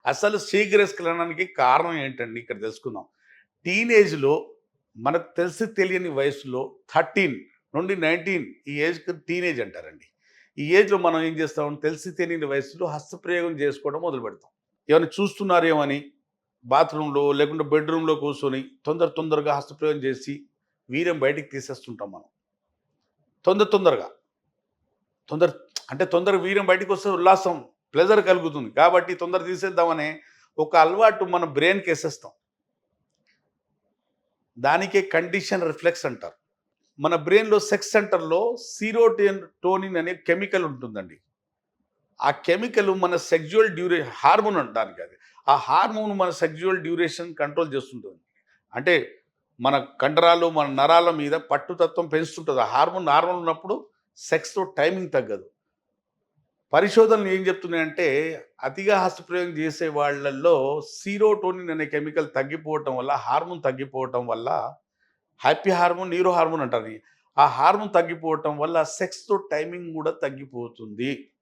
అసలు శీఘ్రస్ఖలనానికి కారణం ఏంటండి ఇక్కడ తెలుసుకుందాం. టీనేజ్‌లో మనకు తెలిసి తెలియని వయసులో 13 నుండి 19 ఈ ఏజ్‌కి టీనేజ్ అంటారండి. ఈ ఏజ్‌లో మనం ఏం చేస్తాం తెలిసి తెలియని వయసులో హస్తప్రయోగం చేసుకోవడం మొదలుపెడతాం. ఏమైనా చూస్తున్నారేమో అని బాత్రూమ్‌లో లేకుంటే బెడ్‌రూమ్‌లో కూర్చొని తొందరగా హస్తప్రయోగం చేసి వీర్యం బయటికి తీసేస్తుంటాం మనం. తొందరగా. తొందర అంటే తొందరగా వీర్యం బయటికొస్తే ఉల్లాసం, ప్లెజర్ కలుగుతుంది. కాబట్టి తొందరగా తీసేద్దామనే ఒక అలవాటు మన బ్రెయిన్‌కేసేస్తాం. దానికే కండిషన్ రిఫ్లెక్స్ అంటారు. మన బ్రెయిన్‌లో సెక్స్ సెంటర్‌లో టోనిన్ అనే కెమికల్ ఉంటుందండి. ఆ కెమికల్ మన సెక్సువల్ హార్మోన్ అంటానికది. ఆ హార్మోన్ మన సెక్సువల్ డ్యూరేషన్ కంట్రోల్ చేస్తుంటుంది. అంటే మన కండరాలు, మన నరాల మీద పట్టుతత్వం పెంచుతుంటది. ఆ హార్మోన్ నార్మల్ ఉన్నప్పుడు సెక్స్‌లో టైమింగ్ తగ్గదు. పరిశోధనలు ఏం చెప్తున్నాయంటే, అతిగా హస్తప్రయోగం చేసే వాళ్ళల్లో సీరోటోనిన్ అనే కెమికల్ తగ్గిపోవటం వల్ల, హార్మోన్ తగ్గిపోవటం వల్ల, హ్యాపీ హార్మోన్, న్యూరో హార్మోన్ అంటారు. ఆ హార్మోన్ తగ్గిపోవటం వల్ల సెక్స్‌తో టైమింగ్ కూడా తగ్గిపోతుంది.